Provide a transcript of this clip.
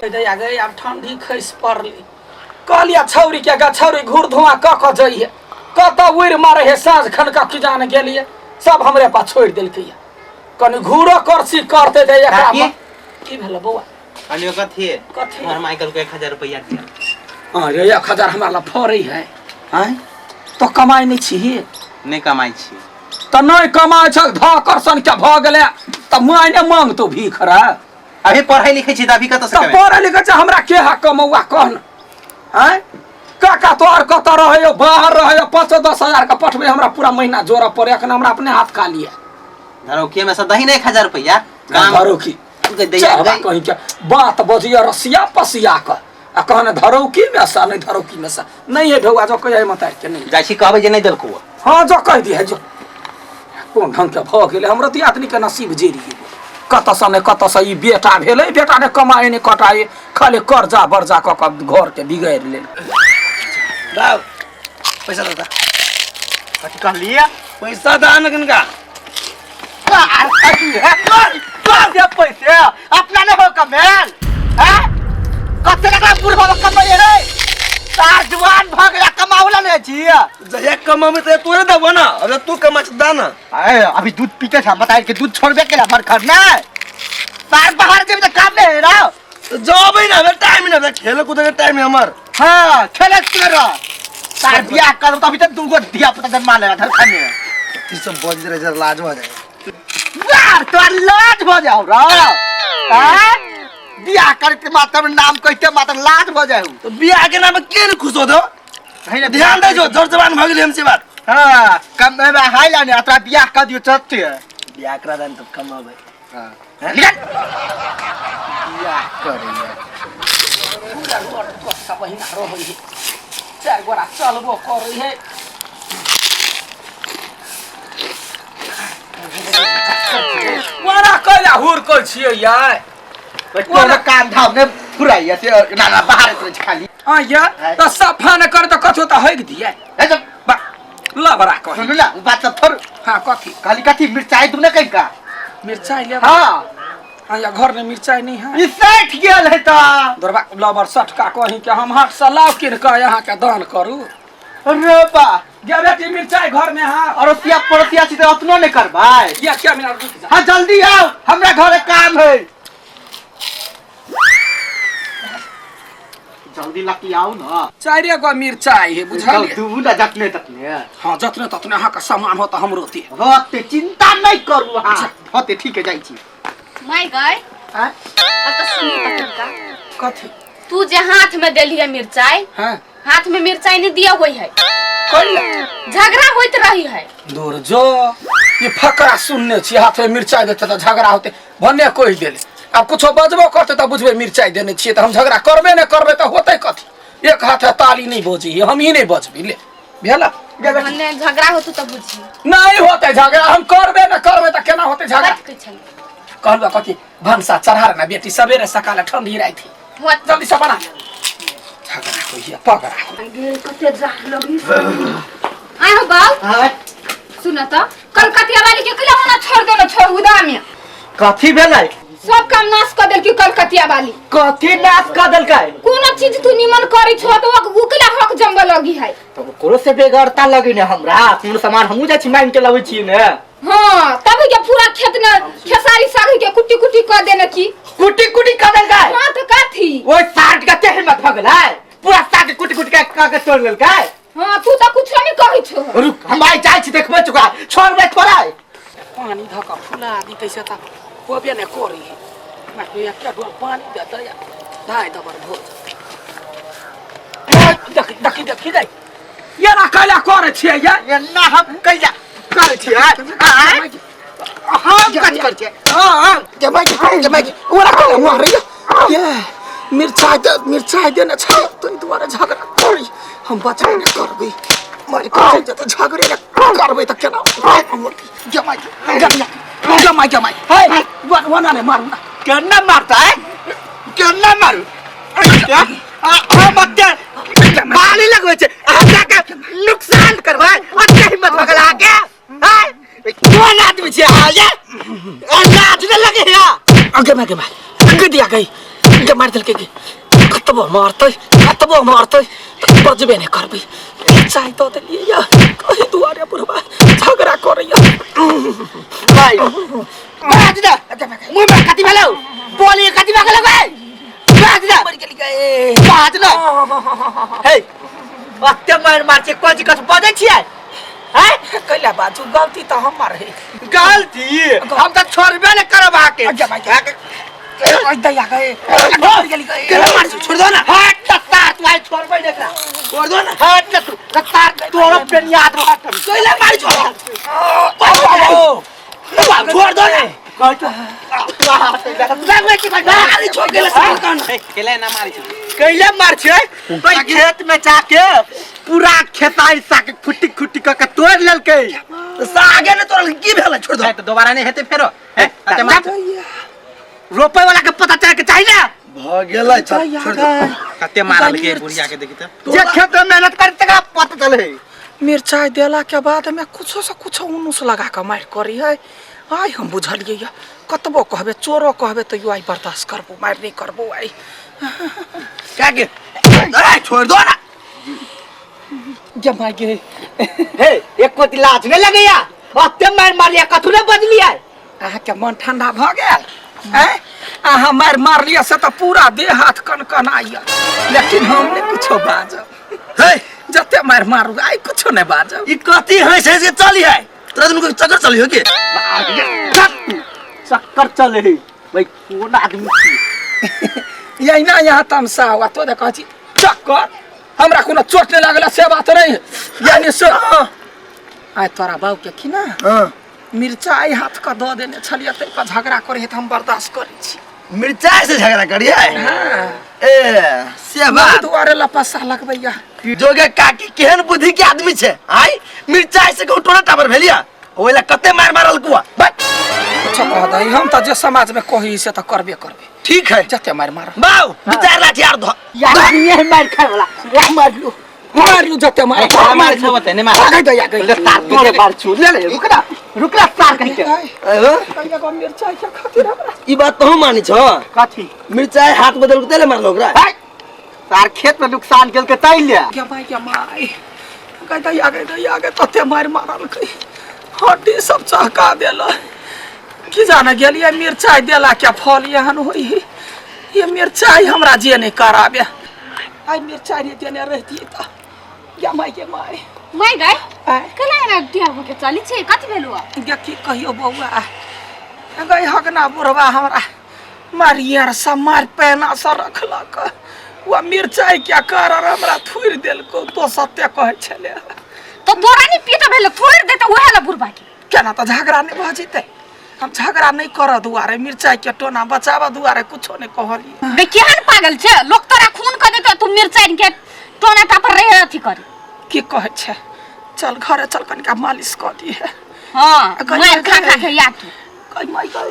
आ गई अब ठंडी खैस पड़ली कहलिया छौरी के गा छौरी घूर धुआं क जाइए कत उड़ मारे है साँझ खन का खिजान गेलिए सब हमरे पास छोड़ दिलकै कनी घूरो करसी करते दे एकरा की भेल बौआ अलियो कथी और माइकल को 1000 रुपया दिया। अरे 1000 हमरा ला फरै है हैं तो कमाई नहीं छी नहीं कमाई छी तो नहीं कमाई छ धकरसन के भ गेले त मायने मांग तो भीख रे अभी पढ़ाई लिखै छी त अभी कत से पढ़ाई लिखै छ हमरा के हा कमौआ कहन हैं काका तोर कत रहे बाहर रहे 5-10 हजार का पठबे हमरा पूरा महीना जोरा पड़े अखन हमरा अपने हाथ खा लिए धरोकी में से दही नहीं 1000 रुपया धरोकी कहीं के बात बजिया रसिया पसिया का आ कहने धरोकी में सा नहीं धरोकी में सा नहीं है ढौआ जो कहे मत के नहीं जाई छी कहबे जे नहीं देलको हां जो कह दिए जो कोन ढंग के भ गेले हमरा त आदमी के नसीब जेरी कत से ई बेटा भेले बेटा ने कमाए ने कटाए खाली कर्जा बर्जा क घर के बिगाड़ ले दाओ पैसा दे कथी कह लिया पैसा दान कनका दे पैसे अपना ने हो कमेल हैं कते का बुढ़वा कमाए रे तार जवान भ गया कमावला ने छिया जय कमावे त तोरे देबो ना अरे तू कमा छ दाना अरे अभी दूध पीते था बताए कि दूध छोड़बे के हमर घर ना तार बाहर जेब त काम नहीं ना जबै ना टाइम ना खेल कूद के टाइम है हमर हां खेले कर तार बियाह कर त अभी तक दूगो दिया पता जन्मा ले घर खाने ई सब बज रे जरा लाज हो जाए यार तो लाज हो जाओ रा हैं बियाह करके माता में नाम कहते माता लाज हो जाए तो बियाह के नाम के खुश हो दो ध्यान दे जो जोर जबान भाग ले हमसे बात हां कम में हाई लाने अतरा बियाह कर दियो चलते बियाह करा देन तो कमावे हां निकल बियाह करिए पूरा गोर को सब महीना रहो है चार गोरा चलबो कर है वाला कला हुर को छिए यार कोन काम धाम ने फुराइया से नाना बाहर करे खाली हां यार त सफा न कर त कथो त हैग दिए ए जब ला बरा को सुन ला बात त थोर हां कथी काली कथी मिर्चाई तू न कहीं का मिर्चाई ले हां हां या घर में मिर्चाई नहीं है ई सेठ गेल है त दरबा लबर सटका कहीं के हम हाथ से लाव किन के यहां के दान करू अरे बा गे बेटी मिर्चाई घर में हां और तिया पड़तिया छी त अपनो ने करबाय या क्या मिनट रुक जा हां जल्दी आओ हमरा घरे काम है जल्दी लकी आओ ना चारे गो मिर्चाई है बुझाली तू ना जतने ततने हां जतने ततने हां का सामान हो त हमरो ते होते चिंता नहीं करू हां होते ठीक है जाई छी माय गाय हां अब तो सुनी तक का कथी तू जे हाथ में देली है मिर्चाई हां हाथ में मिर्चाई नहीं दिया हुई है कइला झगड़ा होइत रही है दूर जो ये फकरा सुनने छी हाथ में मिर्चाई देते त झगड़ा होते भन्ने कोई देले अब कुछ बजबो करते त बुझबे मिर्चाई देने छी त हम झगड़ा करबे न करबे त होतै कथी एक हाथ ताली नहीं बजी हम ही नहीं बजबी ले भेला भन्ने झगड़ा होतु त बुझी नहीं होते झगड़ा हम करबे न करबे त केना होते झगड़ा बात कह छन कहलबा कथी भंसा चढ़ार ना बेटी सवेरे सकाल ठंडी राई थी होत जल्दी से बना झगड़ा होइए पगड़ा कते जाह लगी आयो बाल हां सुन त कलकतिया वाली के कला मना छोड़ देलो छोड़ उदा में कथी भेलै सब काम नाश कर देल की कलकतिया वाली कथी नाश कर देलकै कोनो चीज तू निमन करै छ त उकला हक जंब लगी है तब कोरो से बेगरता लगे ने हमरा कोन सामान हमहु जा छी मांग के लबै छी ने हां तब के पूरा खेत ने खेसारी साग के कुट्टी कुट्टी कर देने की कुटी कुटी कर देलकै हां त काथी ओइ साग के तेहन मत भगलै पूरा साग कुटी कुटी के तोड़ लेलकै हां तू त कुछ नहीं कहै छ रुक हम आई जाय छी देखबै चुका छोड़बे थोड़ा पानी धका फुला दी कैसे त कोबे ने कोरी ना तो या क्या डोल पानी देता या धाय दबर भोज देखी दे ये ना कैला करे छिए ये ना हम कैला करे छिए हम कट कर के हां जमाई ओरा कैला मारे ये मिर्चाई देने छ तो दुबारा झगड़ा करी हम बचाई न करबी मारे करे जत झगड़े न करबे त केना जमाई हाय वना ने मारू ना केना मारता है केना मारू क्या आ मत बाली लगवे छे हमरा के नुकसान करबै अते हिम्मत भगला के हाय कोन आदमी छे आ ये लाज न लगे या आगे मैं के भाई आगे दिया गई ये मार दिल के कतबो मारते बजबे नहीं करबी चाय तो दिलिए या कहीं दुआरे बुढ़वा झगड़ा करैया भाई बाज दे मुंह में कति भेलौ बोली कति भागल गए बाज दे मर गेली गए बाज दे हे अत्ते मार के कोजी कस बजे छियै हैं कैला बाजू गलती तो हमार है गलती हम तो छोड़बे न करब आके दया गए मर गेली गए केला मार छोड़ दो ना हट तार तू आई छोड़बे न करा छोड़ दो ना हट तू तार तोरो पे याद रख केला मार छोड़ दो ना कैले मार छै खेत में जाके पूरा खेताई साग खुट्टी खुट्टी क के तोड़ लेलकै सागे ने तोड़ की भेल छोड़ दो तो दोबारा नहीं हेते फेरो रोपे वाला के पता चले के चाहिए ना भ गेलै छोड़ दो कते मारल के बुढ़िया के देखी त जे खेत में मेहनत करे तकरा पता चले मिर्चाई देला के बाद में कुछो से कुछो उनुस लगा के मार करी है आई हम बुझलिए या कतबो कहबे चोरो कहबे तो यू आई बर्दाश्त करबो मार नहीं करबो आई क्या के छोड़ दो ना जमा गे हे एक कोती लाज नहीं लगैया अत्ते मारिया कथु ने बदलिया आहा के मन ठंडा भ गेल हैं आहा मार लिया से तो पूरा देह हाथ कन आइया लेकिन हम ने कुछो बाजब हे जते मारू आई कुछो नहीं बाजब ई कथि है से चली है तोरा दिन को चक्कर चली हो के चक्कर चले है भाई कौन आदमी यही ना यहाँ तमसा हुआ तो देखा छी चक्कर हमरा कोनो चोट नहीं लागला से बात नहीं यानी से आय तोरा बाबू के की ना हां मिर्चाई हाथ का दो देने छलिया ते का झगड़ा करे त हम बर्दाश्त करै छी मिर्चाई से झगड़ा करिए हां ए से बात दुआरे लपसा लगबैया जोगे काकी केहन बुद्धि के आदमी छे आई मिर्चाई से को टोना टावर भेलिया ओइला कते मारल कुआ अच्छा कह दई हम त जे समाज में कही से त करबे करबे ठीक है जते मार बाऊ विचार लाठी यार धो यार ये मार खाए वाला मार लू जते मार छबते ने मार आगे दया गई तार तोरे बार छू ले रुकला तार कहि के कहिया को मिर्चाई के खातिर हमरा ई बात तो हम मानी छ काठी मिर्चाई हाथ बदल के तेले मारलो ओकरा तार खेत में नुकसान केल के तैले क्या माई कह दया आगे तते मारल कई हड्डी सब चहका देला की जाने गेलिए मिर्चाई देला क्या फल यहन होई ये मिर्चाई हमरा जे नहीं कराबे आई मिर्चाई नहीं देने रहती त या माई के माई माई गए कला ना दिया हो के चली छे कथि भेलुआ या की कहियो बौआ गई हकना बुढ़वा हमरा मारियर समार पैना से रखलक वो मिर्चाई क्या कर हमरा थुर देल को तो सत्य कहे छले तो तोरा नहीं पीता भेल थोड़ देते ओहे ला बुढ़बा के केना त झगड़ा नहीं भ जइते हम झगड़ा नहीं कर दुआरे मिर्चाई के टोना बचावा दुआरे कुछो नहीं कहली बे केहन पागल छे लोग तोरा खून क देते तू मिर्चाई के टोना ता पर रहे अथि करे की कहे छे चल घरे चल कनिका मालिश क दी है हां मैं खा के या तू कई माई